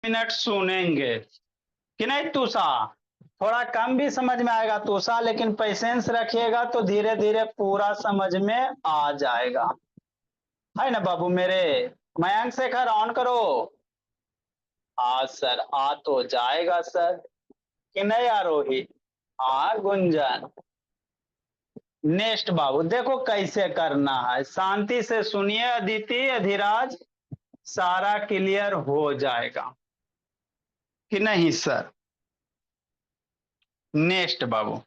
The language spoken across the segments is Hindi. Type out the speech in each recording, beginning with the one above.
मिनट सुनेंगे कि नहीं तुषा? थोड़ा कम भी समझ में आएगा तुषा, लेकिन पेशेंस रखिएगा तो धीरे धीरे पूरा समझ में आ जाएगा, है ना बाबू मेरे? मयंक शेखर ऑन करो। हाँ सर, आ तो जाएगा सर, कि नहीं आरोही? हाँ गुंजन। नेक्स्ट बाबू देखो कैसे करना है, शांति से सुनिए अदिति अधिराज, सारा क्लियर हो जाएगा कि नहीं सर? नेक्स्ट बाबू,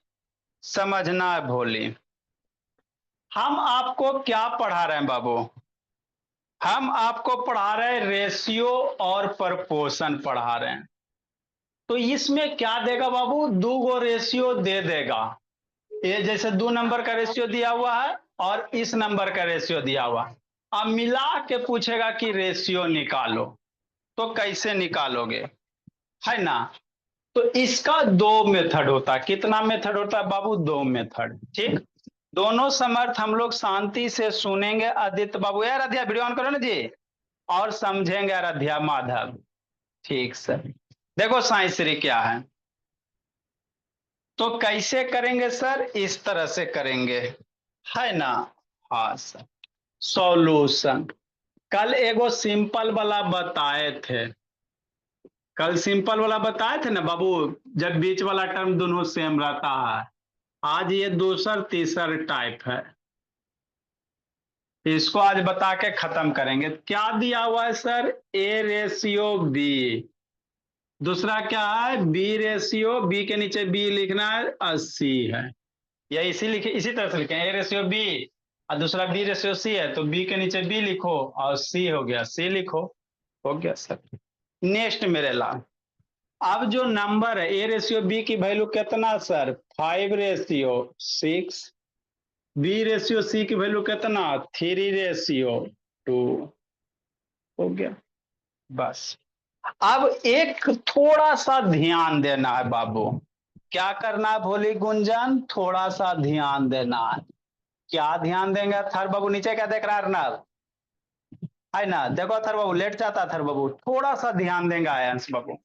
समझना है भोली। हम आपको क्या पढ़ा रहे हैं बाबू? हम आपको पढ़ा रहे हैं रेशियो और प्रपोर्शन पढ़ा रहे हैं। तो इसमें क्या देगा बाबू? दो गो रेशियो दे देगा। ये जैसे 2 नंबर का रेशियो दिया हुआ है और इस नंबर का रेशियो दिया हुआ है। अब मिला के पूछेगा कि रेशियो निकालो, तो कैसे निकालोगे, है ना? तो इसका दो मेथड होता है। कितना मेथड होता है बाबू? दो मेथड, ठीक। दोनों समर्थ हम लोग शांति से सुनेंगे। आदित्य बाबू, यार आराध्या वीडियो ऑन करो ना जी, और समझेंगे आराध्या माधव। ठीक सर। देखो साई श्री क्या है, तो कैसे करेंगे सर? इस तरह से करेंगे, है ना? हाँ सर। सॉल्यूशन, कल एगो सिंपल वाला बताए थे। कल सिंपल वाला बताए थे ना बाबू, जब बीच वाला टर्म दोनों सेम रहता है। आज ये दूसरा तीसरा टाइप है, इसको आज बता के खत्म करेंगे। क्या दिया हुआ है सर? A ratio B. दूसरा क्या है? बी रेशियो, बी के नीचे बी लिखना है, 80 है। या इसी लिखे, इसी तरह से लिखें, ए रेशियो बी और दूसरा बी रेशियो सी है, तो बी के नीचे बी लिखो और सी हो गया, सी लिखो। हो गया सर। नेक्स्ट मेरे लाल, अब जो नंबर है ए रेशियो बी की वैल्यू कितना सर? 5:6। बी रेशियो सी की वैल्यू कितना? 3:2। हो गया बस। अब एक थोड़ा सा ध्यान देना है बाबू। क्या करना है भोली गुंजन? थोड़ा सा ध्यान देना है। क्या ध्यान देंगे थर बाबू? नीचे क्या देख रहा है अर्नब, है ना? देखो थर बाबू लेट जाता है, थर बाबू थोड़ा सा ध्यान देंगे आयंस बाबू।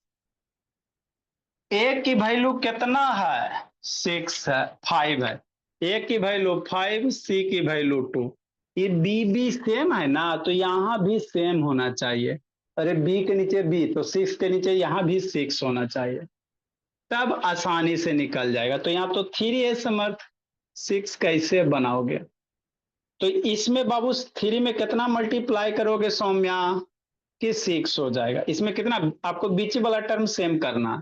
ए की वैल्यू कितना है? 6 है, 5 है। ए की वैल्यू 5, सी की वैल्यू 2। ये बी बी सेम है ना, तो यहां भी सेम होना चाहिए। अरे बी के नीचे बी, तो 6 के नीचे यहां भी 6 होना चाहिए, तब आसानी से निकल जाएगा। तो यहाँ तो 3 है समर्थ, 6 कैसे बनाओगे? तो इसमें बाबू 3 में कितना मल्टीप्लाई करोगे सौम्या? कि 6 हो जाएगा। इसमें कितना आपको बीच वाला टर्म सेम करना है।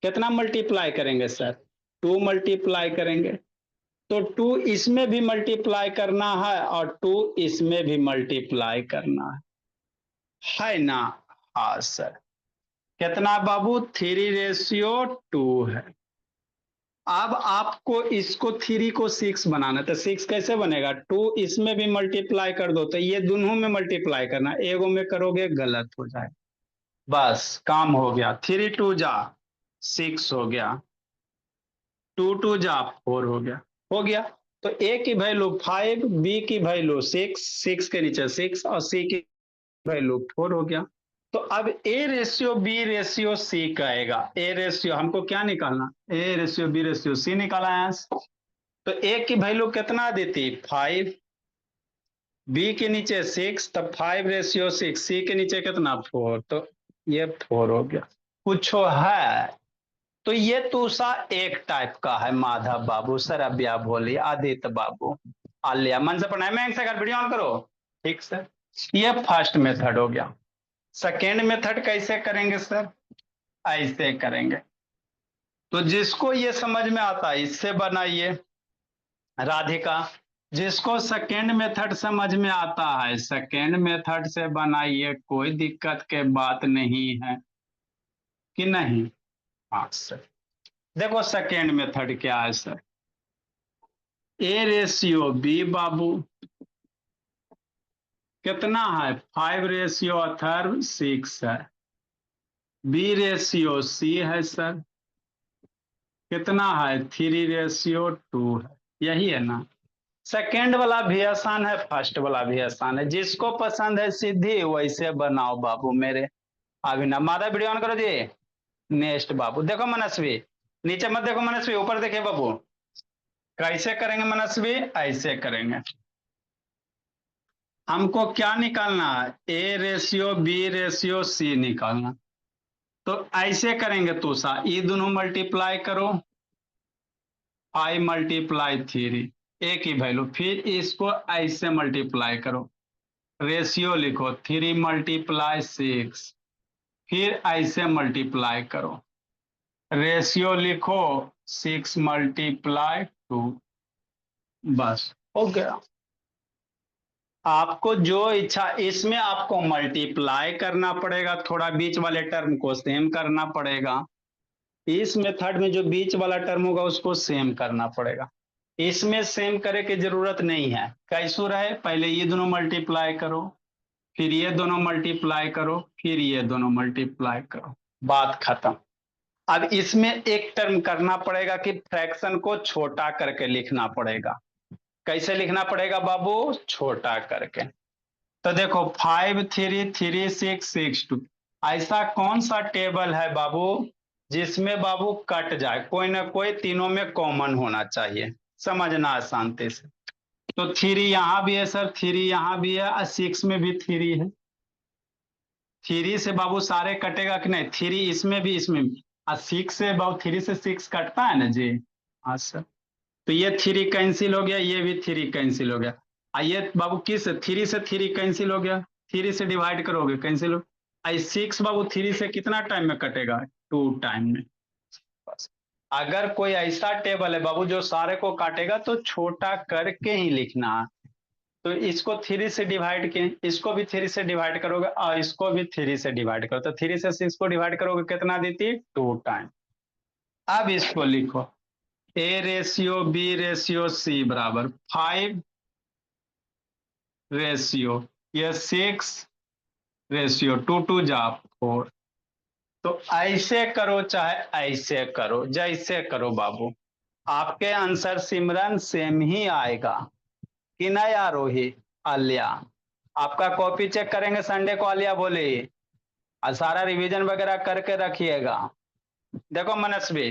कितना मल्टीप्लाई करेंगे सर? 2 मल्टीप्लाई करेंगे। तो 2 इसमें भी मल्टीप्लाई करना है और 2 इसमें भी मल्टीप्लाई करना है ना? हाँ सर। कितना बाबू? 3:2 है। अब आपको इसको 3 को 6 बनाना है, तो 6 कैसे बनेगा? 2 इसमें भी मल्टीप्लाई कर दो, तो ये दोनों में मल्टीप्लाई करना, एगो में करोगे गलत हो जाए। बस काम हो गया। 3 2 जा 6 हो गया, 2 2 जा 4 हो गया। हो गया। तो ए की वैल्यू 5, बी की वैल्यू 6, 6 के नीचे 6 और सी की वैल्यू 4 हो गया। तो अब A ratio B ratio C कहेगा। ए रेशियो हमको क्या निकालना? A ratio B ratio C निकाला है। तो ए की वैल्यू कितना देती? 5, बी के नीचे 6, तब 5:6, सी के नीचे कितना? 4, तो ये 4 हो गया। कुछ है? तो ये तुषा एक टाइप का है। माधव बाबू, सरब्या भोली, आदित्य बाबू, आलिया मन से पढ़ना है। अगर वीडियो ऑन करो। ठीक सर। ये फर्स्ट मेथड हो गया। सेकेंड मेथड कैसे करेंगे सर? ऐसे करेंगे। तो जिसको ये समझ में आता है इससे बनाइए। राधिका, जिसको सेकेंड मेथड समझ में आता है सेकेंड मेथड से बनाइए, कोई दिक्कत के बात नहीं है कि नहीं? हाँ सर। देखो सेकेंड मेथड क्या है सर? ए रेशियो बी बाबू कितना है? 5:6 है। बी रेशियो सी है सर, कितना है? 3:2 है। यही है ना? सेकेंड वाला भी आसान है, फर्स्ट वाला भी आसान है। जिसको पसंद है सीधी वैसे बनाओ बाबू मेरे। अभिनव, माधव वीडियो ऑन करो जी। नेक्स्ट बाबू, देखो मनस्वी, नीचे मत देखो मनस्वी, ऊपर देखिए बाबू। कैसे करेंगे मनस्वी? ऐसे करेंगे। हमको क्या निकालना है? A ratio B ratio C निकालना। तो ऐसे करेंगे तो सा, ये दोनों मल्टीप्लाई करो, 5 × 3, एक ही वैल्यू। फिर इसको ऐसे मल्टीप्लाई करो, रेशियो लिखो 3 × 6, फिर ऐसे मल्टीप्लाई करो, रेशियो लिखो 6 × 2। बस हो गया। आपको जो इच्छा, इसमें आपको मल्टीप्लाई करना पड़ेगा, थोड़ा बीच वाले टर्म को सेम करना पड़ेगा। इस मेथड में जो बीच वाला टर्म होगा उसको सेम करना पड़ेगा। इसमें सेम करे की जरूरत नहीं है। कैसो रहे, पहले ये दोनों मल्टीप्लाई करो, फिर ये दोनों मल्टीप्लाई करो, फिर ये दोनों मल्टीप्लाई करो, बात खत्म। अब इसमें एक टर्म करना पड़ेगा कि फ्रैक्शन को छोटा करके लिखना पड़ेगा। कैसे लिखना पड़ेगा बाबू? छोटा करके। तो देखो 5 3 3 6 6 2, ऐसा कौन सा टेबल है बाबू जिसमें बाबू कट जाए? कोई ना कोई तीनों में कॉमन होना चाहिए, समझना है शांति से। तो 3 यहां भी है सर, 3 यहां भी है और 6 में भी 3 है। 3 से बाबू सारे कटेगा कि नहीं? 3 इसमें भी, इसमें भी। और 6 से बाबू, 3 से 6 कटता है ना जी? हाँ सर। तो ये 3 कैंसिल हो गया, ये भी 3 कैंसिल हो गया। ये बाबू किस 3 से 3 कैंसिल हो गया, 3 से डिवाइड करोगे कैंसिल हो। 6 बाबू 3 से कितना टाइम में कटेगा? 2 टाइम में। बस। अगर कोई ऐसा टेबल है बाबू जो सारे को काटेगा तो छोटा करके ही लिखना है। तो इसको 3 से डिवाइड के, इसको भी 3 से डिवाइड करोगे और इसको भी 3 से डिवाइड करो, तो 3 से 6 को डिवाइड करोगे कितना देती? 2 टाइम। अब इसको लिखो, A ratio B ratio C बराबर 5 रेशियो, ये 6 रेशियो, 2 2 जा 4। तो ऐसे करो चाहे ऐसे करो, जैसे करो बाबू, आपके आंसर सिमरन सेम ही आएगा कि नहीं आरोही? आलिया, आपका कॉपी चेक करेंगे संडे को, आलिया बोली, और सारा रिवीजन वगैरह करके रखिएगा। देखो मनस्वी,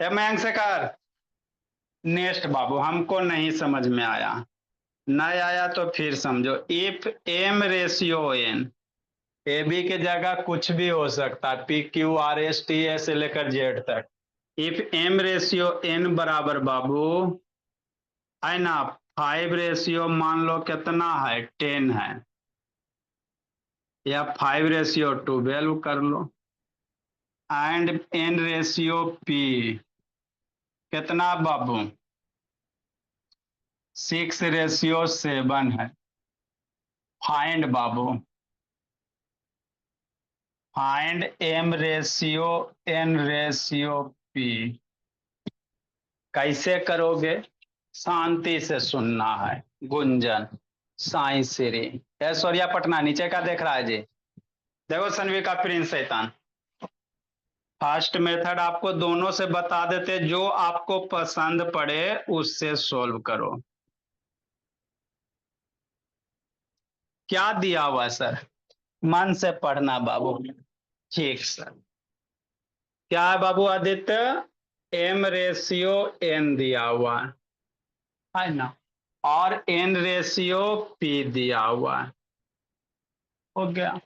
मयंक से कर। नेक्स्ट बाबू, हमको नहीं समझ में आया, नहीं आया तो फिर समझो। If M ratio N, A B के जगह कुछ भी हो सकता है, P Q R S T S से लेकर जेड तक। इफ एम रेशियो एन बराबर बाबू है ना 5 रेशियो मान लो कितना है 10 है, या 5 रेशियो 12 कर लो, एंड एन रेशियो पी कितना बाबू 6 रेशियो 7 है। फाइंड बाबू, find m ratio N ratio p. कैसे करोगे? शांति से सुनना है। गुंजन, साई श्री, ऐश्वर्या पटना नीचे का देख रहा है जी। देखो सनवी का प्रिंस शैतान, फर्स्ट मेथड आपको दोनों से बता देते, जो आपको पसंद पड़े उससे सोल्व करो। क्या दिया हुआ सर? मन से पढ़ना बाबू। ठीक सर। क्या है बाबू आदित्य? एम रेशियो एन दिया हुआ है ना, और एन रेशियो पी दिया हुआ है। हो गया।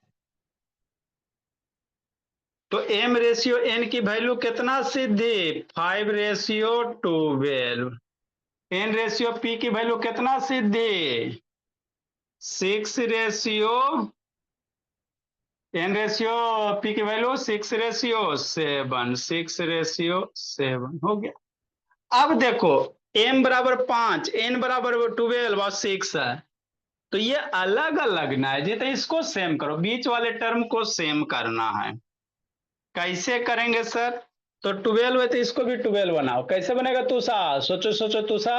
तो एम रेशियो एन की वैल्यू कितना सिद्धि? 5 रेशियो 12। एन रेशियो पी की वैल्यू कितना सिद्धि? 6 रेशियो, एन रेशियो पी की वैल्यू 6 रेशियो 7, 6 रेशियो 7 हो गया। अब देखो, एम बराबर 5, एन बराबर 12 और 6 है, तो ये अलग अलग ना है जी, तो इसको सेम करो, बीच वाले टर्म को सेम करना है। कैसे करेंगे सर? तो 12 है तो इसको भी 12 बनाओ। कैसे बनेगा तुषा? सोचो सोचो तुषा,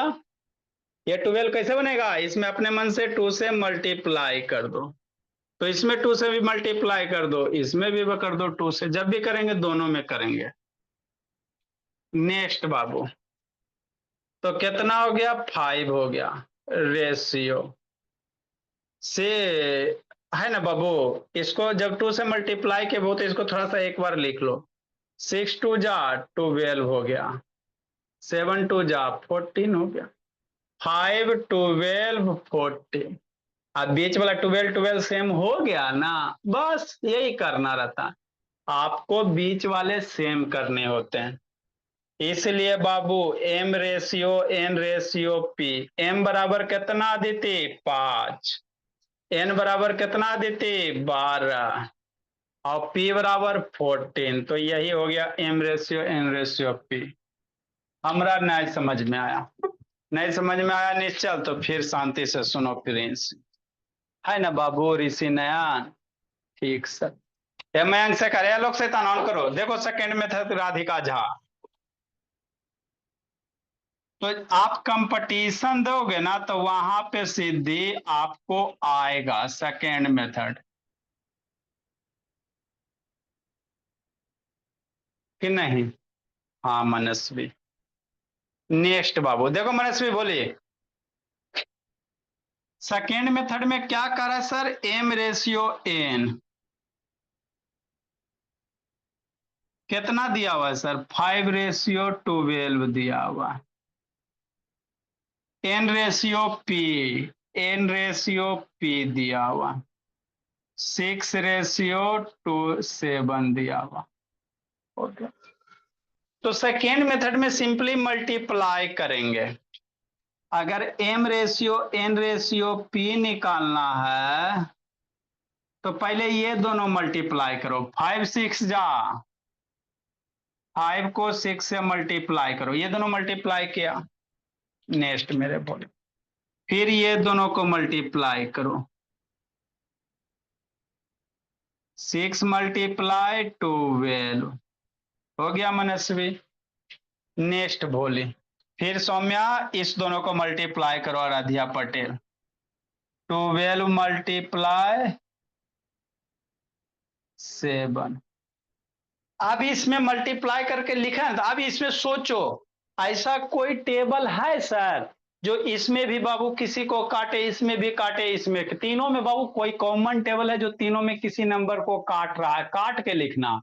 ये 12 कैसे बनेगा? इसमें अपने मन से 2 से मल्टीप्लाई कर दो, तो इसमें 2 से भी मल्टीप्लाई कर दो, इसमें भी कर दो 2 से। जब भी करेंगे दोनों में करेंगे। नेक्स्ट बाबू, तो कितना हो गया? 5 हो गया रेशियो से है ना बाबू। इसको जब 2 से मल्टीप्लाई के वो तो इसको थोड़ा सा एक बार लिख लो। 6 2 जा 12 हो गया। 7 2 जा 14 हो गया। 5 12 14। अब बीच वाला 12 12 सेम हो गया ना। बस यही करना रहता। आपको बीच वाले सेम करने होते हैं। इसलिए बाबू m ratio N ratio p. M बराबर कितना देते 5। एन बराबर कितना देते 12। और पी बराबर 14। तो यही हो गया M ratio N ratio P. हमारा नहीं समझ में आया। नहीं समझ में आया निश्चल तो फिर शांति से सुनो प्रिंस। है ना बाबू ऋषि नयन। ठीक सर। मयंक से करे लोग से ऑन करो। देखो सेकंड में था राधिका झा। तो आप कंपटीशन दोगे ना तो वहां पे सीधी आपको आएगा सेकेंड मेथड कि नहीं। हाँ मनस्वी। नेक्स्ट बाबू देखो मनस्वी बोलिए। सेकेंड मेथड में क्या करा है सर एम रेशियो एन। कितना दिया हुआ है सर 5:12 दिया हुआ है। N ratio P. N ratio P दिया हुआ। 6:7 दिया हुआ। ओके। तो सेकेंड मेथड में सिंपली मल्टीप्लाई करेंगे। अगर M ratio N ratio P निकालना है तो पहले ये दोनों मल्टीप्लाई करो। 5 को 6 से मल्टीप्लाई करो। ये दोनों मल्टीप्लाई किया। नेक्स्ट मेरे बोले। फिर ये दोनों को मल्टीप्लाई करो। 6 × 12 हो गया मनस्वी। नेक्स्ट भोली। फिर सौम्या इस दोनों को मल्टीप्लाई करो आराध्या पटेल। 12 × 7। अब इसमें मल्टीप्लाई करके लिखा है तो अब इसमें सोचो ऐसा कोई टेबल है सर जो इसमें भी बाबू किसी को काटे इसमें भी काटे इसमें तीनों में बाबू कोई कॉमन टेबल है जो तीनों में किसी नंबर को काट रहा है काट के लिखना।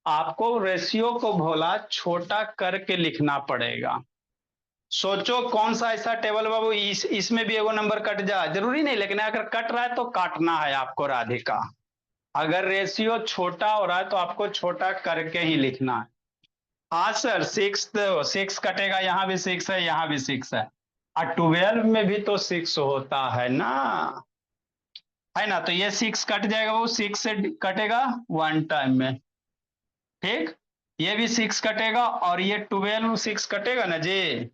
आपको रेशियो को भोला छोटा करके लिखना पड़ेगा। सोचो कौन सा ऐसा टेबल बाबू इसमें भी एगो नंबर कट जाए जरूरी नहीं लेकिन अगर कट रहा है तो काटना है आपको राधिका। अगर रेशियो छोटा हो रहा है तो आपको छोटा करके ही लिखना है। हाँ सर 6 कटेगा यहाँ भी 6 है यहाँ भी 6 है। और 12 में भी तो 6 होता है ना। है ना तो ये 6 कट जाएगा वो 6 से कटेगा 1 टाइम में। ठीक। ये भी 6 कटेगा और ये 12 6 कटेगा ना जी।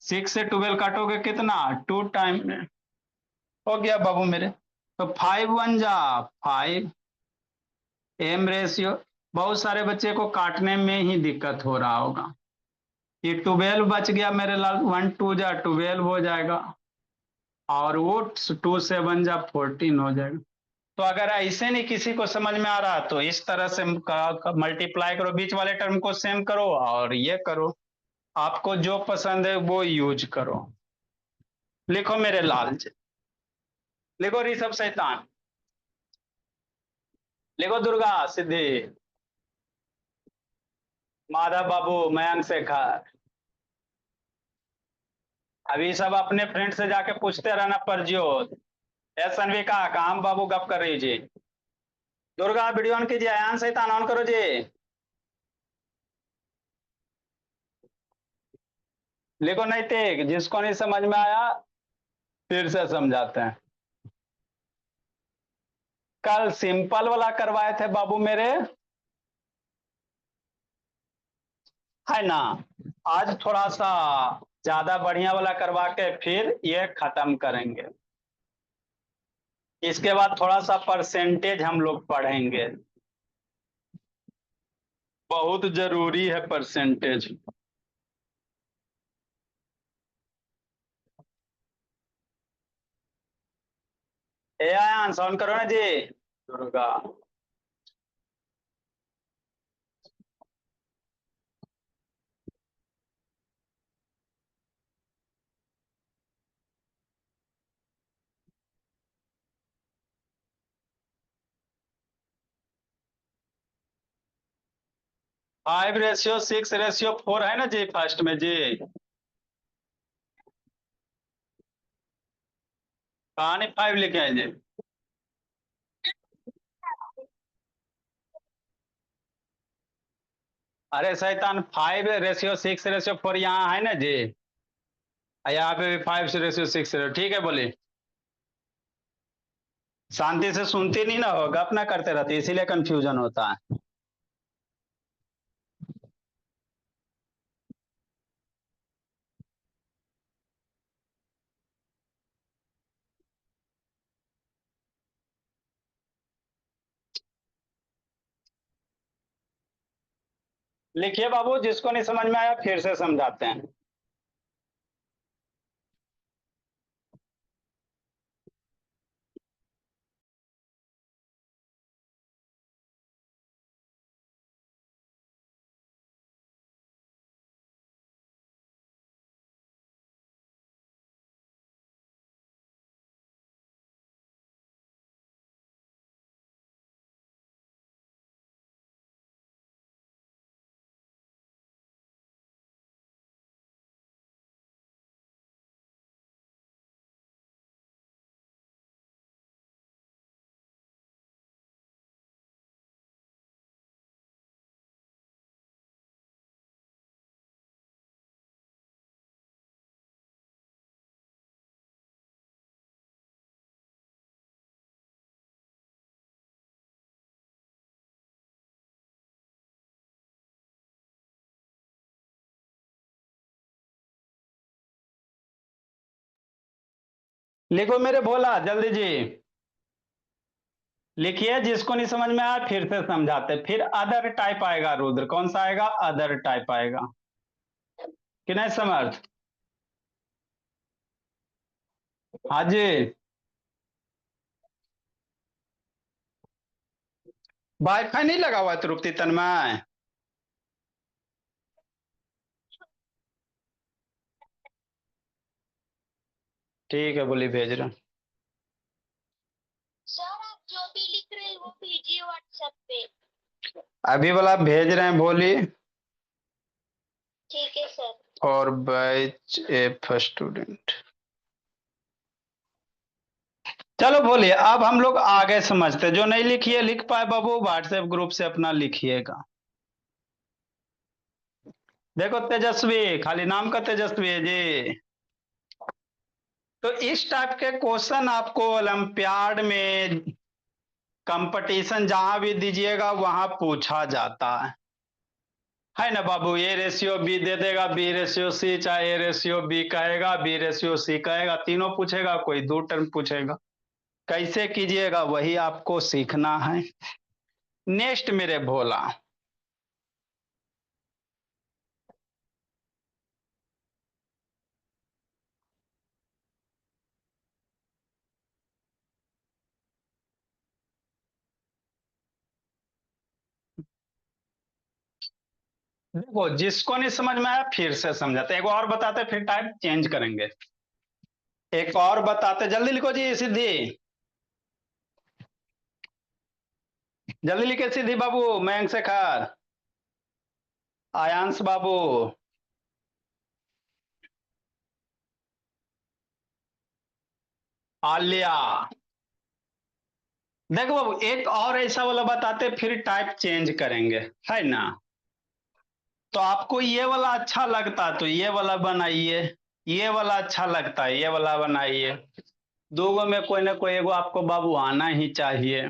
6 से 12 काटोगे कितना 2 टाइम में। हो गया बाबू मेरे। तो 5 1 जा 5। M ratio. बहुत सारे बच्चे को काटने में ही दिक्कत हो रहा होगा। ये 12 बच गया मेरे लाल 1 2 जा 12 हो जाएगा। और वो 2 7 जा 14 हो जाएगा। तो अगर ऐसे नहीं किसी को समझ में आ रहा तो इस तरह से मल्टीप्लाई करो बीच वाले टर्म को सेम करो और ये करो। आपको जो पसंद है वो यूज करो। लिखो मेरे लाल जी। लिखो ऋषभ शैतान। लिखो दुर्गा सिद्धि। माधव बाबू मयंक शेखर। अभी सब अपने फ्रेंड से जाके पूछते रहना परजोत। सनविका काम बाबू गप कर रही जी। दुर्गा वीडियो ऑन कीजिए अयान शैतान ऑन करो जी। लिखो नैतिक जिसको नहीं समझ में आया फिर से समझाते हैं। कल सिंपल वाला करवाए थे बाबू मेरे। है ना। आज थोड़ा सा ज्यादा बढ़िया वाला करवा के फिर ये खत्म करेंगे। इसके बाद थोड़ा सा परसेंटेज हम लोग पढ़ेंगे। बहुत जरूरी है परसेंटेज। ए आंसर ऑन करो ना जी। दुर्गा। 5:6:4 है ना जी फर्स्ट में जी। कहानी 5 लिखे हैं जी। अरे शैतान 5:6:4 यहाँ है ना जी। यहाँ पे भी 5:6, ठीक है बोलिए। शांति से सुनती नहीं ना हो, गप ना करते रहती, इसीलिए कंफ्यूजन होता है। लिखिए बाबू, जिसको नहीं समझ में आया फिर से समझाते हैं। लिखो मेरे भोला, जल्दी जी। लिखिए, जिसको नहीं समझ में आया फिर से समझाते, फिर अदर टाइप आएगा रुद्र, कौन सा आएगा? अदर टाइप आएगा कि नहीं समझ? हाँ जी। वाईफाई नहीं लगा हुआ है तृप्ति तन्मय? ठीक है बोली, भेज रहा हूं। सर आप जो भी लिख रहे हैं वो भेजिए व्हाट्सएप पे। अभी वाला भेज रहे हैं, बोली। ठीक है सर। और बैच एफ स्टूडेंट। चलो बोलिए, अब हम लोग आगे समझते, जो नहीं लिखिए लिख पाए बाबू व्हाट्सएप ग्रुप से अपना लिखिएगा। देखो तेजस्वी, खाली नाम का तेजस्वी है जी। तो इस टाइप के क्वेश्चन आपको ओलंपियाड में, कंपटीशन जहां भी दीजिएगा वहां पूछा जाता है ना बाबू? ए रेशियो बी दे देगा, बी रेशियो सी, चाहे ए रेशियो बी कहेगा, बी रेशियो सी कहेगा, तीनों पूछेगा, कोई दो टर्म पूछेगा। कैसे कीजिएगा वही आपको सीखना है। नेक्स्ट मेरे भोला। देखो, जिसको नहीं समझ में आया फिर से समझाते, एक और बताते फिर टाइप चेंज करेंगे। एक और बताते, जल्दी लिखो जी सिद्धि। जल्दी लिखे सिद्धि बाबू, मयंक शेखर, आयांश बाबू, आलिया। देखो बाबू, एक और ऐसा वाला बताते फिर टाइप चेंज करेंगे, है ना? तो आपको ये वाला अच्छा लगता तो ये वाला बनाइए, ये वाला अच्छा लगता है ये वाला बनाइए। दोगो में कोई ना कोई एगो आपको बाबू आना ही चाहिए,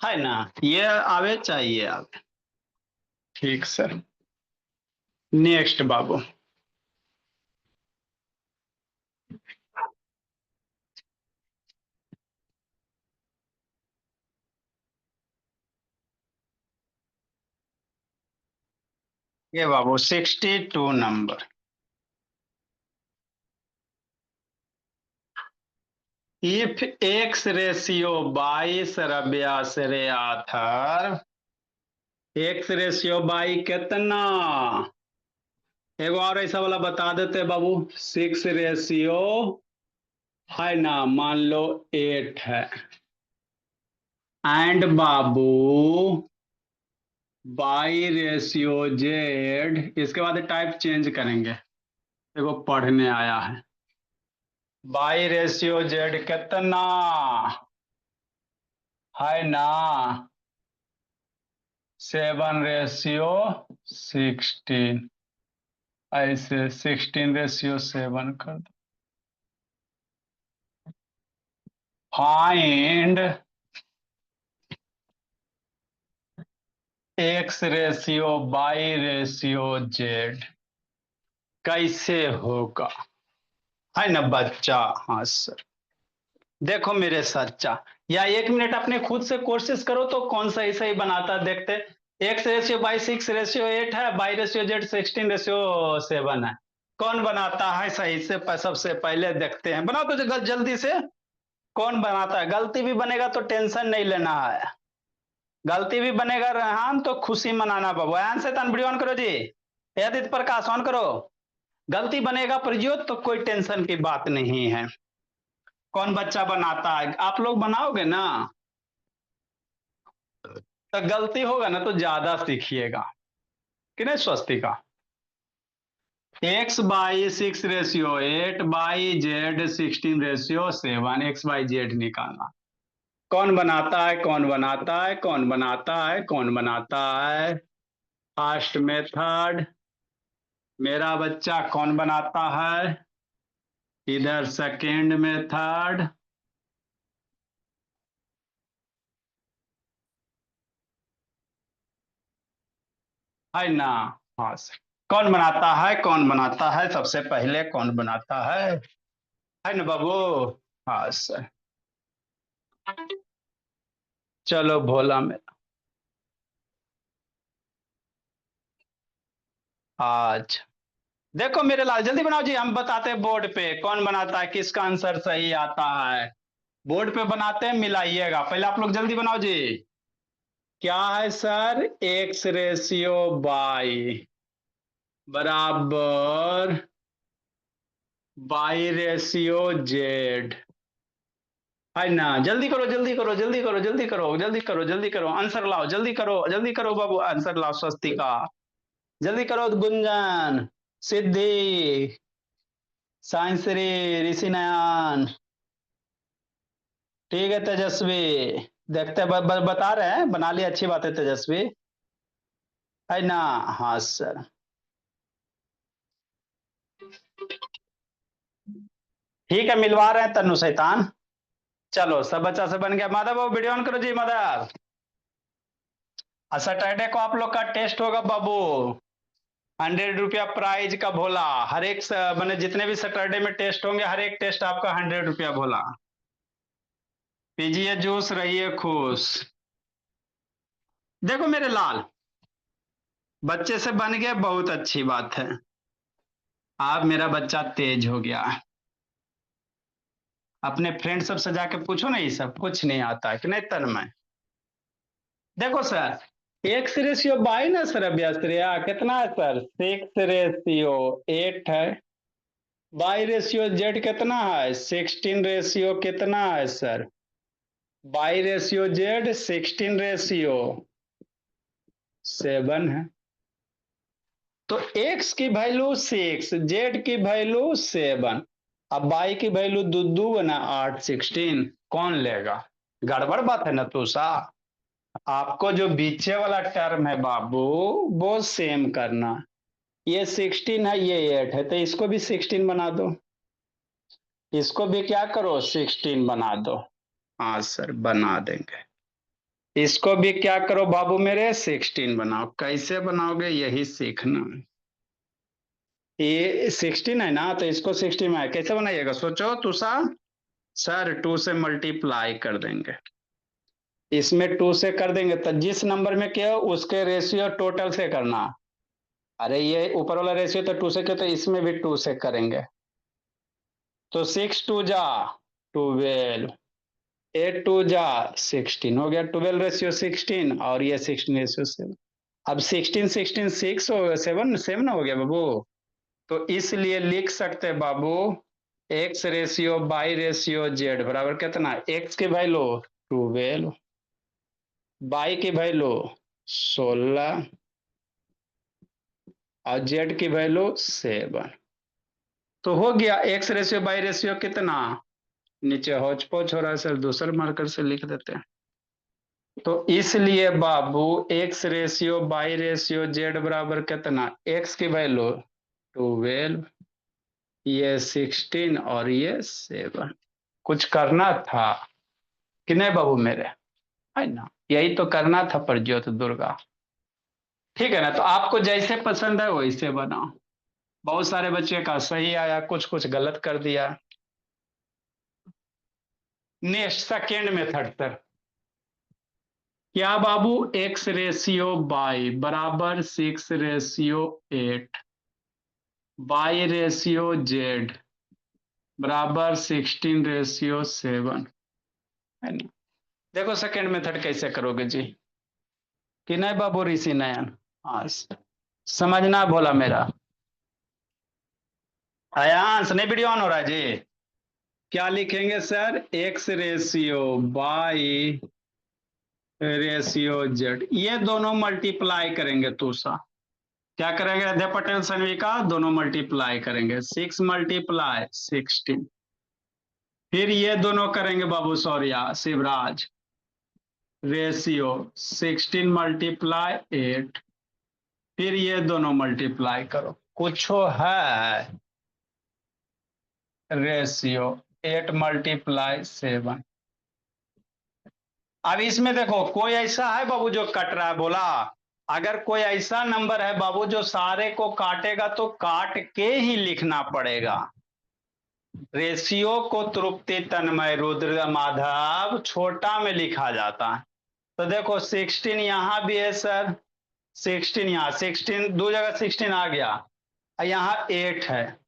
है ना? ये आवे चाहिए आप। ठीक सर। नेक्स्ट बाबू। ये बाबू 62 number. If x ratio 22 x ratio by कितना? एगो और ऐसा वाला बता देते बाबू, 6 रेशियो, है ना, मान लो 8 है। And Babu by ratio Z, इसके बाद टाइप चेंज करेंगे। देखो पढ़ने आया है। बाई रेशियो जेड कितना है ना, 7/16, ऐसे 16/7 कर दो। Find x ratio by ratio Z, कैसे होगा, है ना बच्चा। हाँ सर। देखो मेरे सच्चा, या 1 मिनट अपने खुद से कोशिश करो तो कौन सही सही बनाता है देखते। X/6/8 है, बाई/जेड 16/7 है। कौन बनाता है सही से, सबसे पहले देखते हैं, बनाओ तो जल्दी से। कौन बनाता है, गलती भी बनेगा तो टेंशन नहीं लेना है। गलती भी बनेगा रेहान तो खुशी मनाना बाबू। आन से वीडियो ऑन करो जी, आदित्य प्रकाश ऑन करो। गलती बनेगा प्रज्योत तो कोई टेंशन की बात नहीं है। कौन बच्चा बनाता है, आप लोग बनाओगे ना, तो गलती होगा ना तो ज्यादा सीखिएगा कि नहीं Swastika. X/6/8 by Z 16/7, X/Z निकालना। कौन बनाता है, कौन बनाता है, कौन बनाता है, कौन बनाता है। फर्स्ट मेथड मेरा बच्चा कौन बनाता है, इधर सेकेंड मेथड है ना। हाँ सर। कौन बनाता है, कौन बनाता है, सबसे पहले कौन बनाता है ना बाबू। हाँ सर। चलो भोला में आज देखो मेरे लाल जल्दी बनाओ जी, हम बताते हैं बोर्ड पे कौन बनाता है, किसका आंसर सही आता है। बोर्ड पे बनाते हैं, मिलाइएगा, पहले आप लोग जल्दी बनाओ जी। क्या है सर, एक्स रेशियो बाई बराबर बाई रेशियो जेड, है ना। जल्दी करो जल्दी करो जल्दी करो जल्दी करो जल्दी करो जल्दी करो, आंसर लाओ, जल्दी करो बाबू, आंसर लाओ स्वस्तिका। जल्दी करो गुंजन, सिद्धि, साइंसरी, ऋषि नयन, ठीक है तेजस्वी। देखते बता रहे हैं, बना लिया, अच्छी बात है तेजस्वी, है ना। हाँ सर। ठीक है मिलवा रहे हैं तन्नू शैतान। चलो सब बच्चा से बन गया, माधव बाबू वीडियो ऑन करो जी माधव। सैटरडे को आप लोग का टेस्ट होगा बाबू, 100 रुपया प्राइज का भोला। हर एक मैंने जितने भी सैटरडे में टेस्ट होंगे, हर एक टेस्ट आपका 100 रुपया भोला। पीजिए जूस, रहिए खुश। देखो मेरे लाल, बच्चे से बन गए, बहुत अच्छी बात है। आप मेरा बच्चा तेज हो गया। अपने फ्रेंड सब से जाके पूछो ना, ये सब कुछ नहीं आता है कि नहीं तन्मय। देखो सर, एक्स रेशियो बाई ना सर, अभ्यास कितना है सर, 6/8 है। बाई रेशियो जेड कितना है, 16 कितना है सर, बाई रेशियो जेड 16/7 है। तो एक्स की वैल्यू 6, जेड की वैल्यू 7, अब बाई की वैल्यू दू ना 8, 16, कौन लेगा। गड़बड़ बात है ना तो सा। आपको जो बीचे वाला टर्म है बाबू, वो सेम करना। ये 16 है, ये 8 है, तो इसको भी 16 बना दो। इसको भी क्या करो, 16 बना दो। हाँ सर बना देंगे। इसको भी क्या करो बाबू मेरे, 16 बनाओ। कैसे बनाओगे यही सीखना। ये 16 है ना, तो इसको 16 में कैसे बनाइएगा सोचो तुषा। सर 2 से मल्टीप्लाई कर देंगे, इसमें 2 से कर देंगे, तो जिस नंबर में क्या हो उसके रेशियो टोटल से करना। अरे ये ऊपर वाला रेशियो तो 2 से किया, तो इसमें भी 2 से करेंगे। तो 6 2 जा 12, 8 2 जा 16, हो गया 12/16, और ये 16/7। अब 16 16 6 हो 7 हो गया बाबू। तो इसलिए लिख सकते हैं बाबू, x ratio by ratio z बराबर कितना, एक्स की वैल्यू 12, बाई की वैल्यू 16 और जेड की वैल्यू 7। तो हो गया एक्स रेशियो बाई रेशियो कितना, नीचे हौच पौच हो रहा है सर, दूसरे मार्कर से लिख देते हैं। तो इसलिए बाबू x ratio by ratio z बराबर कितना, एक्स की वैल्यू 12, ये 16 और ये 7। कुछ करना था कि नहीं बाबू मेरे, है ना, यही तो करना था प्रज्योत दुर्गा। ठीक है ना, तो आपको जैसे पसंद है वैसे बनाओ। बहुत सारे बच्चे का सही आया, कुछ कुछ गलत कर दिया। नेक्स्ट सेकेंड मेथड सर, क्या बाबू एक्स रेशियो बाई बराबर 6:8, बाई रेशियो जेड बराबर 16:7, है ना। देखो सेकेंड मेथड कैसे करोगे जी, कि नहीं बाबू ऋषि नयन, हाँ समझना बोला मेरा। आयांश नहीं, वीडियो ऑन हो रहा है जी। क्या लिखेंगे sir, x ratio by ratio Z, ये दोनों मल्टीप्लाई करेंगे तूषा। क्या करेंगे अध्यय पटेल सन्विका, दोनों मल्टीप्लाई करेंगे, 6 × 16। फिर ये दोनों करेंगे बाबू सौर्या शिवराज, रेशियो 16 × 8। फिर ये दोनों मल्टीप्लाई करो, कुछ है रेशियो 8 × 7। अब इसमें देखो कोई ऐसा है बाबू जो कट रहा है, बोला अगर कोई ऐसा नंबर है बाबू जो सारे को काटेगा तो काट के ही लिखना पड़ेगा। रेशियो को तृप्ति तन्मय रुद्र माधव छोटा में लिखा जाता है। तो देखो 16 यहां भी है सर, 16 यहाँ, 16 दो जगह 16 आ गया, यहाँ 8 है,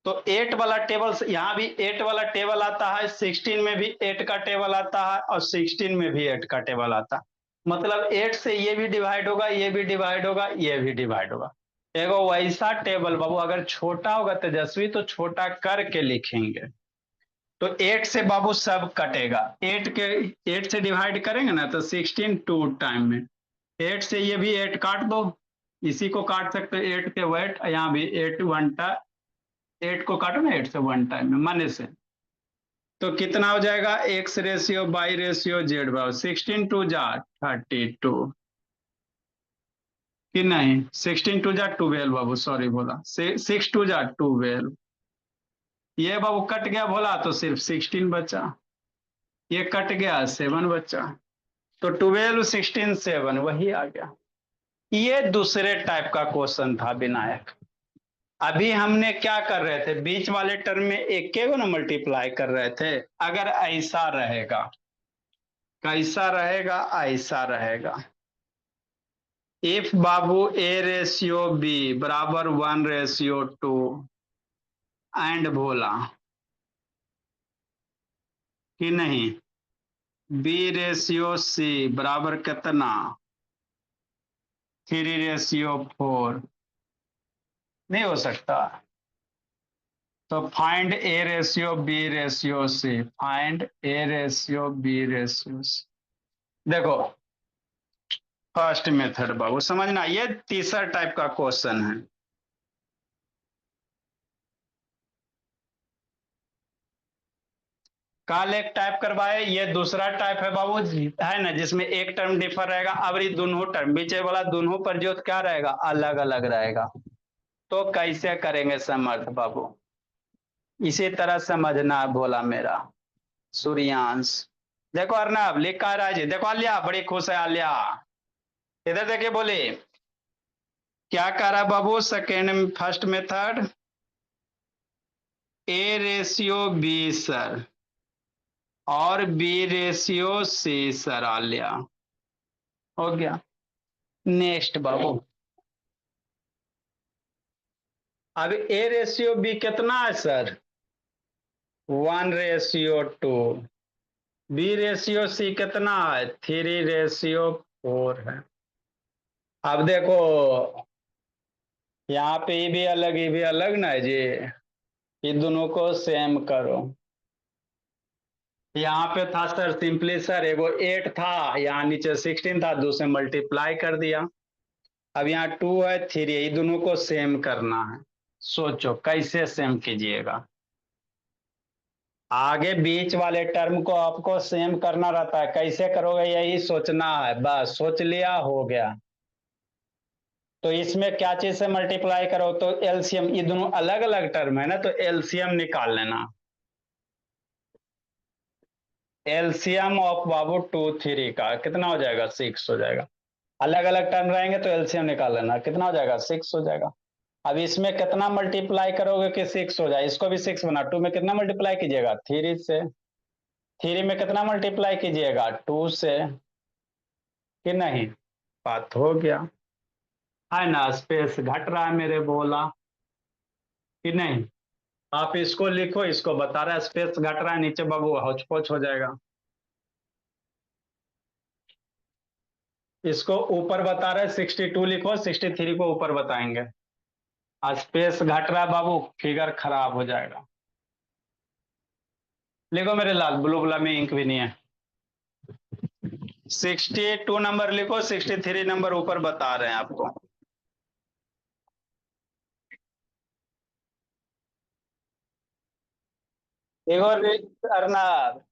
तो 8 वाला टेबल, यहाँ भी 8 वाला टेबल आता है, 16 में भी 8 का टेबल आता है और 16 में भी 8 का टेबल आता है। मतलब 8 से ये भी डिवाइड होगा, ये भी डिवाइड होगा, ये भी डिवाइड होगा। एगो वैसा टेबल बाबू अगर छोटा होगा तेजस्वी तो छोटा करके लिखेंगे। तो 8 से बाबू सब कटेगा, 8 से डिवाइड करेंगे ना तो 16 टू टाइम में, 8 से ये भी 8 काट दो, इसी को काट सकते हो 8 के वेट, यहाँ भी 8 1 8 को काटो ना 8 से 1 टाइम में मने से, तो कितना हो जाएगा X ratio by ratio Z बाबू 16 टू जा 32 कि नहीं, 16 टू जा 12 बाबू, सॉरी बोला 6 टू जा 12, ये बाबू कट गया बोला तो सिर्फ 16 बचा, ये कट गया 7 बचा, तो 12 16 7 वही आ गया। ये दूसरे टाइप का क्वेश्चन था विनायक। अभी हमने क्या कर रहे थे, बीच वाले टर्म में एक के को ना मल्टीप्लाई कर रहे थे। अगर ऐसा रहेगा, कैसा रहेगा, ऐसा रहेगा, इफ बाबू ए रेशियो बी बराबर 1:2 एंड बोला कि नहीं बी रेशियो सी बराबर कितना 3:4, नहीं हो सकता। तो find A ratio B ratio C, find A ratio B ratio C. देखो फर्स्ट मेथड बाबू समझना, ये तीसरा टाइप का क्वेश्चन है। कल एक टाइप करवाए, ये दूसरा टाइप है बाबू, है ना, जिसमें एक टर्म डिफर रहेगा। अब ये दोनों टर्म बीच वाला दोनों पर जो क्या रहेगा अलग अलग रहेगा। तो कैसे करेंगे समर्थ बाबू, इसी तरह समझना बोला मेरा सूर्यांश। देखो अर्नब लिख कर रहा है जी, देखो आलिया बड़ी खुश है आलिया, इधर देखिए बोले क्या कह रहा है बाबू, second first method a ratio b sir और b ratio c sir Alia, हो गया। नेक्स्ट बाबू, अब ए रेशियो बी कितना है सर 1:2, बी रेशियो सी कितना है 3:4 है। अब देखो यहाँ पे ये भी अलग ना है जी, ये दोनों को सेम करो। यहाँ पे था सर सिंपली सर एगो 8 था, यहाँ नीचे 16 था, 2 से मल्टीप्लाई कर दिया। अब यहाँ 2 है 3 है, ये दोनों को सेम करना है। सोचो कैसे सेम कीजिएगा। आगे बीच वाले टर्म को आपको सेम करना रहता है, कैसे करोगे यही सोचना है, बस सोच लिया हो गया। तो इसमें क्या चीज से मल्टीप्लाई करो, तो एलसीएम, ये दोनों अलग अलग टर्म है ना, तो एलसीएम निकाल लेना। एलसीएम ऑफ बाबू 2 3 का कितना हो जाएगा, 6 हो जाएगा। अलग अलग टर्म रहेंगे तो एलसीएम निकाल लेना, कितना हो जाएगा, 6 हो जाएगा। अब इसमें कितना मल्टीप्लाई करोगे कि 6 हो जाए, इसको भी 6 बना, 2 में कितना मल्टीप्लाई कीजिएगा, 3 से। 3 में कितना मल्टीप्लाई कीजिएगा, 2 से, कि नहीं। बात हो गया है ना, स्पेस घट रहा है मेरे बोला कि नहीं। आप इसको लिखो, इसको बता रहा है स्पेस घट रहा है, नीचे बाबू हौच पौच हो जाएगा। इसको ऊपर बता रहे 62 लिखो, 63 को ऊपर बताएंगे। स्पेस घट रहा है बाबू, फिगर खराब हो जाएगा। लिखो मेरे लाल, ब्लू गुला में इंक भी नहीं है। 62 नंबर लिखो, 63 नंबर ऊपर बता रहे हैं आपको। एक और अर्नब,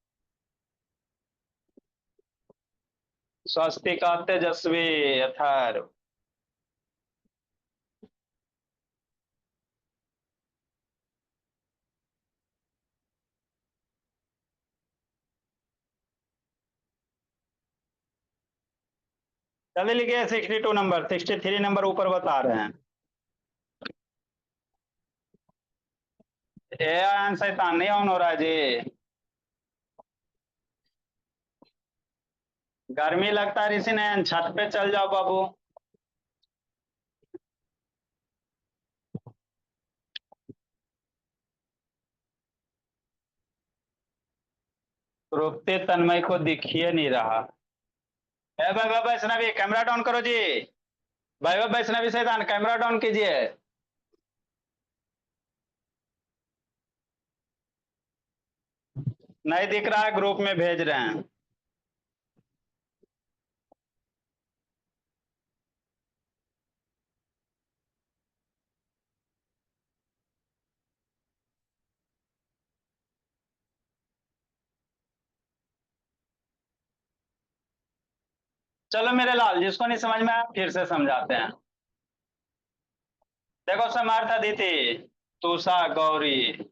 स्वस्तिका तेजस्वी अथर्व। जल्दी लिखिए, 62 नंबर, 63 नंबर ऊपर बता रहे हैं। ए शैतान नहीं ऑन हो रहा है जी। गर्मी लगता है ऋषि नयन, छत पे चल जाओ बाबू। रोकते तन्मय को दिखिए नहीं रहा। वैभव वैष्णवी कैमरा डाउन करो जी। वैभव वैष्णवी शैतान कैमरा डाउन कीजिए। नहीं दिख रहा है, ग्रुप में भेज रहे हैं। चलो मेरे लाल, जिसको नहीं समझ में आया फिर से समझाते हैं। देखो समर्थ अदिति, तुषा गौरी।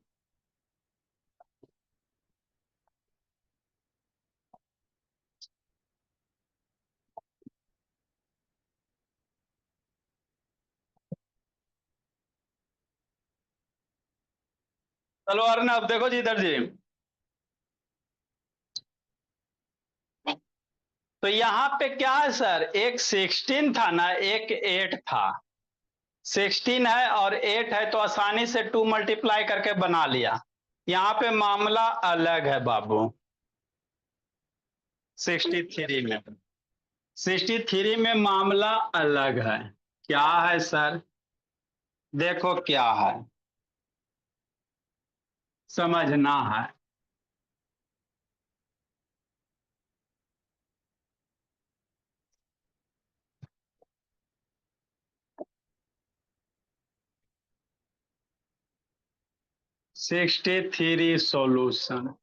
चलो अर्नब देखो जी इधर जी। तो यहाँ पे क्या है सर, एक 16 था ना, एक 8 था। 16 है और 8 है, तो आसानी से 2 मल्टीप्लाई करके बना लिया। यहाँ पे मामला अलग है बाबू। 63 में, 63 में मामला अलग है। क्या है सर, देखो क्या है, समझना है। 63 सॉल्यूशन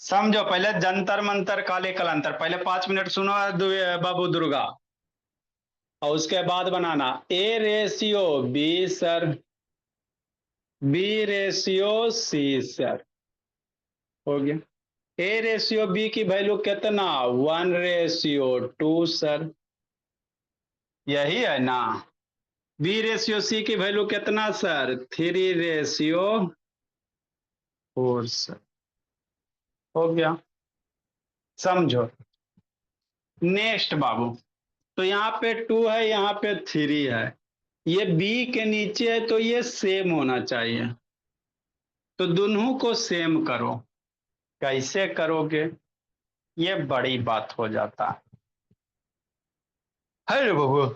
समझो, पहले जंतर मंतर काले कलंतर, पहले 5 मिनट सुनो बाबू दुर्गा, और उसके बाद बनाना a ratio b sir, b ratio c sir, हो गया। ए रेशियो बी की वैल्यू कितना, 1:2 सर, यही है ना। बी रेशियो सी की वैल्यू कितना सर, 3:4 सर, हो गया। समझो। नेक्स्ट बाबू, तो यहाँ पे 2 है, यहाँ पे 3 है, ये बी के नीचे है तो ये सेम होना चाहिए, तो दोनों को सेम करो। कैसे करोगे, ये बड़ी बात हो जाता है रे बाबू।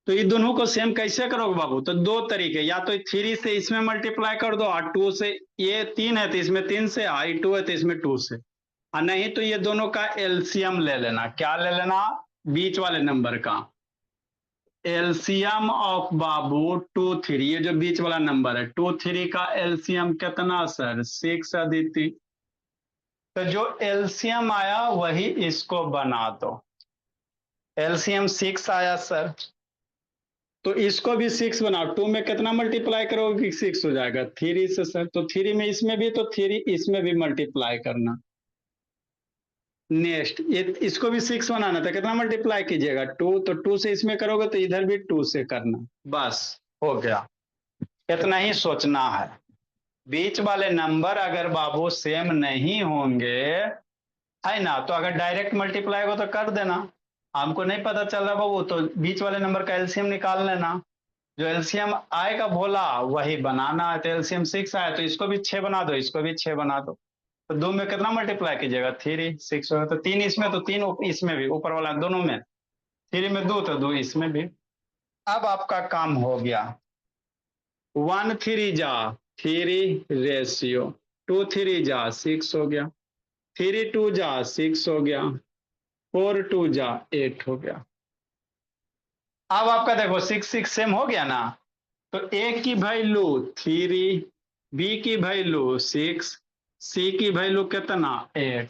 तो ये दोनों को सेम कैसे करोगे बाबू? तो दो तरीके, या तो 3 से इसमें मल्टीप्लाई कर दो और 2 से, ये 3 है तो इसमें 3 से, आई 2 है तो इसमें 2 से, और नहीं तो ये दोनों का एलसीएम ले लेना। क्या ले लेना? बीच वाले नंबर का एलसीएम ऑफ बाबू 2 3, ये जो बीच वाला नंबर है 2 3 का एलसीएम कितना सर? 6 अदिति। तो जो एलसीएम आया वही इसको बना दो। एलसीएम 6 आया सर, तो इसको भी 6 बनाओ। 2 में कितना मल्टीप्लाई करोगे कि 6 हो जाएगा? 3 से सर, तो 3 में इसमें भी, तो 3 इसमें भी मल्टीप्लाई करना। नेक्स्ट ये इसको भी 6 बनाना था, कितना मल्टीप्लाई कीजिएगा? 2, तो 2 से इसमें करोगे तो इधर भी 2 से करना। बस हो गया, इतना ही सोचना है। बीच वाले नंबर अगर बाबू सेम नहीं होंगे, है ना, तो अगर डायरेक्ट मल्टीप्लाई हो तो कर देना। हमको नहीं पता चल रहा बाबू, तो बीच वाले नंबर का एलसीएम निकाल लेना। जो एलसीएम आएगा बोला वही बनाना है। तो एलसीएम 6 आया तो इसको भी 6 बना दो, इसको भी 6 बना दो। तो 2 में कितना मल्टीप्लाई कीजिएगा? 3, 6 होगा तो 3 इसमें, तो 3 इसमें भी, ऊपर वाला दोनों में। 3 में 2 तो 2 इसमें भी। अब आपका काम हो गया। 1 3 जा 3 रेशियो, 2 3 जा 6 हो गया, 3 2 जा 6 हो गया, 4 2 जा 8 हो गया। अब आपका देखो 6 6 सेम हो गया ना, तो ए की वैल्यू 3, बी की वैल्यू 6, सी की वैल्यू कितना? 8।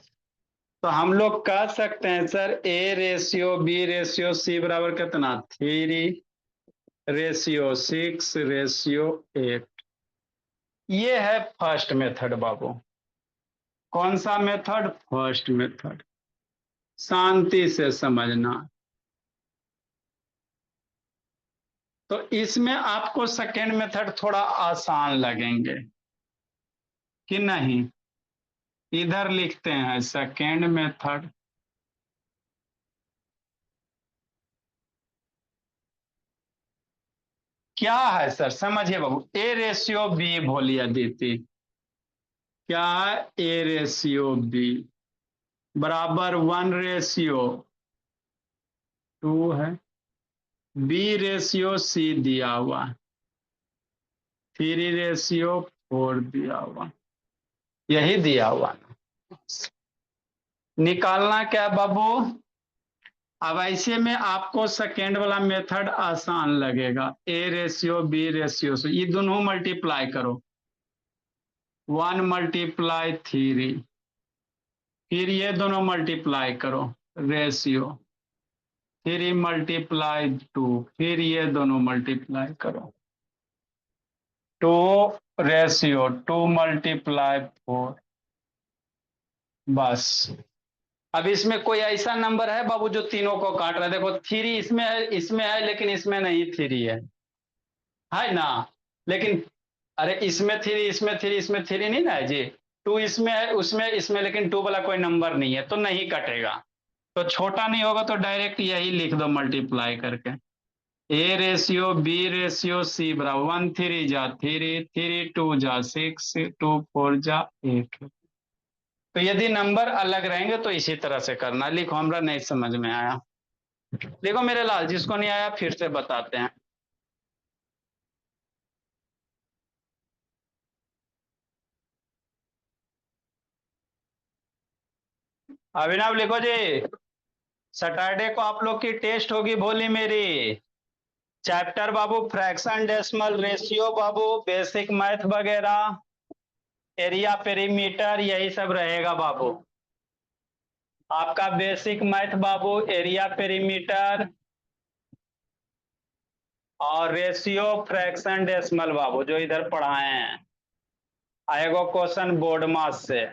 तो हम लोग कह सकते हैं sir A ratio B ratio C बराबर कितना? 3 रेशियो 6 रेशियो 8। ये है फर्स्ट मेथड बाबू। कौन सा मेथड? First method. शांति से समझना। तो इसमें आपको सेकेंड मेथड थोड़ा आसान लगेंगे कि नहीं? इधर लिखते हैं सेकेंड मेथड। क्या है सर? समझिए बाबू, ए रेशियो बी बोलिए दीदी। क्या है? ए रेशियो बी बराबर 1 रेशियो 2 है, बी रेशियो सी दिया हुआ, 3 रेशियो 4 दिया हुआ, यही दिया हुआ। निकालना क्या बाबू? अब ऐसे में आपको सेकेंड वाला मेथड आसान लगेगा। ए रेशियो बी रेशियो से ये दोनों मल्टीप्लाई करो। 1 मल्टीप्लाई 3, फिर ये दोनों मल्टीप्लाई करो, रेशियो 3 मल्टीप्लाई 2, फिर ये दोनों मल्टीप्लाई करो, 2 रेशियो 2 मल्टीप्लाई 4। बस। अब इसमें कोई ऐसा नंबर है बाबू जो तीनों को काट रहा है? देखो 3 इसमें है लेकिन इसमें नहीं 3 है ना? लेकिन अरे इसमें 3, इसमें 3, इसमें 3 नहीं ना है जी। 2 इसमें है, उसमें इसमें, लेकिन 2 वाला कोई नंबर नहीं है तो नहीं कटेगा। तो छोटा नहीं होगा तो डायरेक्ट यही लिख दो मल्टीप्लाई करके। A ratio B ratio C बराबर 1 3 जा 3, 3 2 जा 6, 2 4 जा 8। तो यदि नंबर अलग रहेंगे तो इसी तरह से करना। लिखो, हमरा नहीं समझ में आया। देखो मेरे लाल, जिसको नहीं आया फिर से बताते हैं। अभिनव लिखो जी। सैटरडे को आप लोग की टेस्ट होगी भोली मेरी। चैप्टर बाबू फ्रैक्शन डेसिमल रेशियो बाबू, बेसिक मैथ वगैरह, एरिया पेरीमीटर, यही सब रहेगा बाबू। आपका बेसिक मैथ बाबू, एरिया पेरीमीटर और रेशियो फ्रैक्शन डेसिमल बाबू जो इधर पढ़ाए हैं। आएगा क्वेश्चन बोर्ड मास से।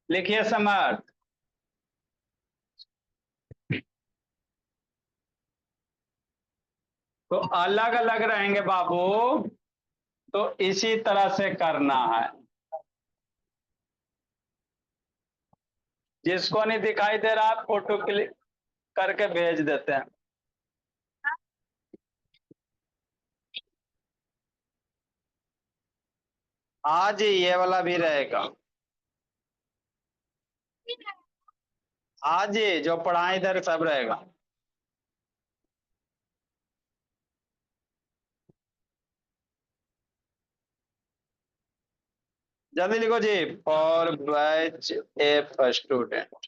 लिखिए समर्थ। तो अलग अलग रहेंगे बाबू, तो इसी तरह से करना है। जिसको नहीं दिखाई दे रहा फोटो क्लिक करके भेज देते हैं। हाँ जी, ये वाला भी रहेगा। हाँ जी, जो पढ़ाए इधर सब रहेगा। जल्दी लिखो जी। For batch A student.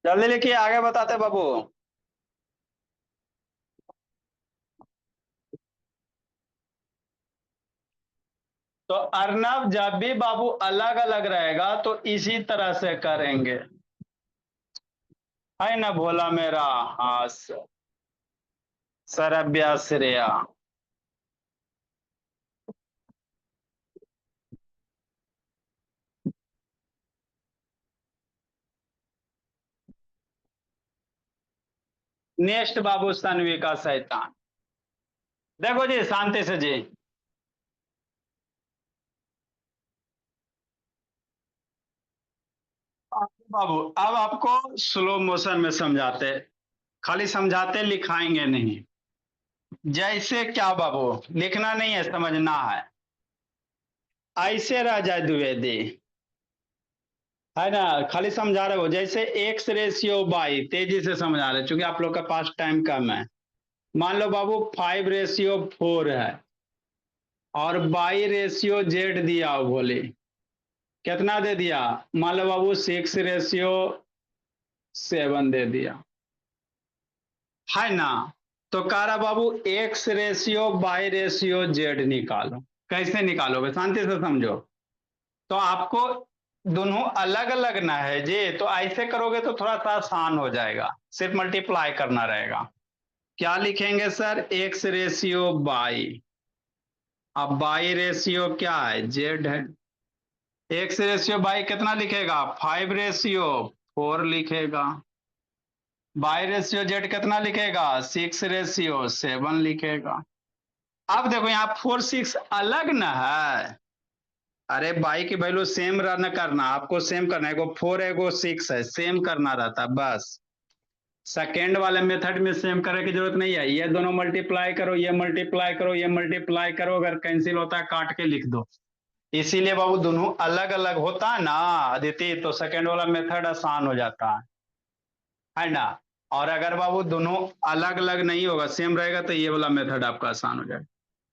जल्दी लिखिए, आगे बताते बाबू। तो अर्नब जब भी बाबू अलग अलग रहेगा तो इसी तरह से करेंगे, है ना भोला मेरा। हाँ सरब्या श्रेया। नेक्स्ट बाबू तन्वी का शैतान। देखो जी शांति से जी। बाबू अब आपको स्लो मोशन में समझाते, खाली समझाते लिखाएंगे नहीं। जैसे क्या बाबू, लिखना नहीं है, समझना है। ऐसे रह जाए द्विवेदी, है ना। खाली समझा रहे हो, जैसे एक्स रेशियो बाई, तेजी से समझा रहे चूंकि आप लोग के पास टाइम कम है। मान लो बाबू 5:4 है और बाई रेशियो जेड दिया हो, बोले कितना दे दिया। मान लो बाबू 6:7 दे दिया, है ना। तो कह रहा बाबू x ratio by ratio z निकालो। कैसे निकालोगे, शांति से समझो। तो आपको दोनों अलग अलग ना है जी, तो ऐसे करोगे तो थोड़ा सा आसान हो जाएगा, सिर्फ मल्टीप्लाई करना रहेगा। क्या लिखेंगे सर, एक्स रेशियो बाई। अब बाई रेशियो क्या है, जेड है। एक्स रेशियो बाई कितना लिखेगा, 5:4 लिखेगा। बाई रेशियो जेड कितना लिखेगा, 6:7 लिखेगा। अब देखो यहाँ 4 6 अलग ना है। अरे बाई की वैल्यू सेम रन करना, आपको सेम करना है, एगो 4 एगो 6 है, सेम करना रहता है बस। सेकेंड वाले मेथड में सेम करने की जरूरत नहीं है, ये दोनों मल्टीप्लाई करो, ये मल्टीप्लाई करो, ये मल्टीप्लाई करो, अगर कैंसिल होता है काट के लिख दो। इसीलिए बाबू दोनों अलग अलग होता है ना अदिति, तो सेकेंड वाला मेथड आसान हो जाता है ना। और अगर बाबू दोनों अलग अलग नहीं होगा, सेम रहेगा, तो ये वाला मेथड आपका आसान हो जाएगा।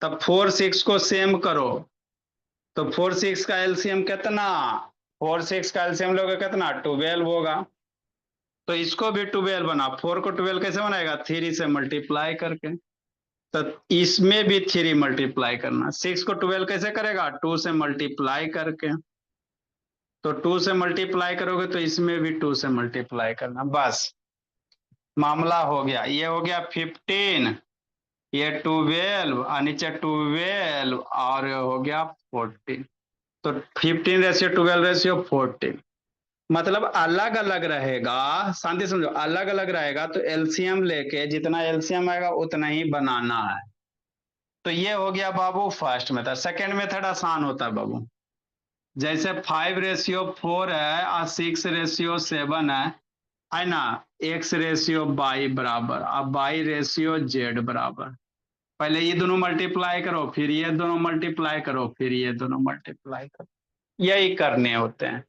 तब 4 6 को सेम करो, तो 4 6 का एलसीएम कितना, 4 6 का एलसीएम लोगे कितना, 12 होगा। तो इसको भी 12 बना, 4 को 12 कैसे बनाएगा, 3 से मल्टीप्लाई करके। तो इसमें भी 3 मल्टीप्लाई करना, 6 को 12 कैसे करेगा, 2 से मल्टीप्लाई करके। तो 2 से मल्टीप्लाई करोगे तो इसमें भी 2 से मल्टीप्लाई करना, बस मामला हो गया। ये हो गया 15, ये 12 और नीचे 12 और हो गया 14। तो 15:12:14, मतलब अलग अलग रहेगा। शांति समझो, अलग अलग रहेगा तो एलसीएम लेके जितना एलसीएम आएगा उतना ही बनाना है। तो ये हो गया बाबू फर्स्ट मेथड। सेकेंड मेथड आसान होता है बाबू, जैसे 5:4 है और 6:7 है ना। एक्स रेशियो बाई बराबर, अब बाई रेशियो जेड बराबर, पहले ये दोनों मल्टीप्लाई करो, फिर ये दोनों मल्टीप्लाई करो, फिर ये दोनों मल्टीप्लाई करो, यही करने होते हैं,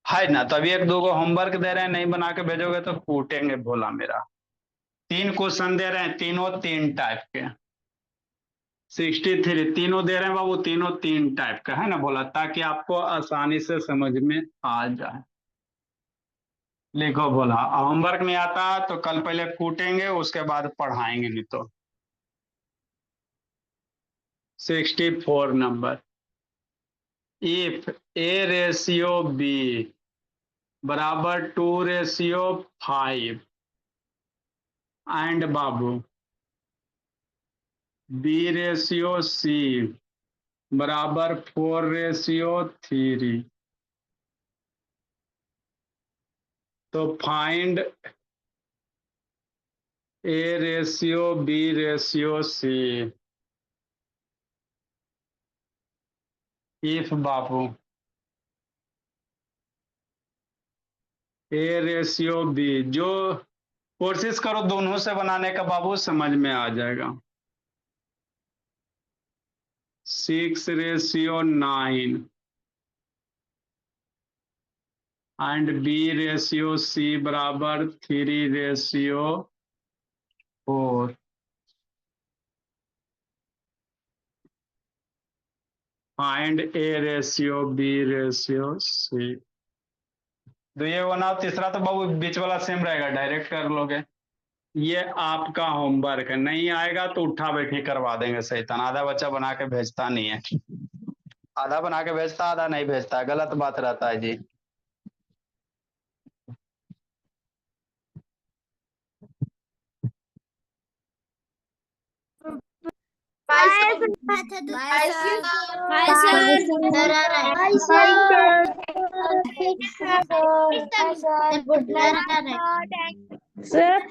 है ना। तभी एक दो को होमवर्क दे रहे हैं, नहीं बना के भेजोगे तो कूटेंगे भोला मेरा। 3 क्वेश्चन दे रहे हैं, तीनों 3 टाइप के। 63 तीनों दे रहे हैं बाबू, तीनों 3 टाइप का, है ना भोला, ताकि आपको आसानी से समझ में आ जाए। लिखो भोला, होमवर्क नहीं आता तो कल पहले कूटेंगे, उसके बाद पढ़ाएंगे, नहीं तो 64 number. If A ratio B बराबर 2:5 and Babu B ratio C बराबर 4:3, तो find A ratio B ratio C if Babu A ratio B, जो कोशिश करो दोनों से बनाने का बाबू, समझ में आ जाएगा। 6:9 एंड B रेशियो C बराबर 3:4। Find A ratio B ratio C। तो ये बनाओ, तीसरा तो बाबू बीच वाला सेम रहेगा, डायरेक्ट कर लोगे। ये आपका होमवर्क है, नहीं आएगा तो उठा बैठी करवा देंगे शैतान। आधा बच्चा बना के भेजता नहीं है, आधा बना के भेजता, आधा नहीं भेजता, गलत बात रहता है जी। Bye, sir. Bye, sir. Bye, sir. Good night. Sir,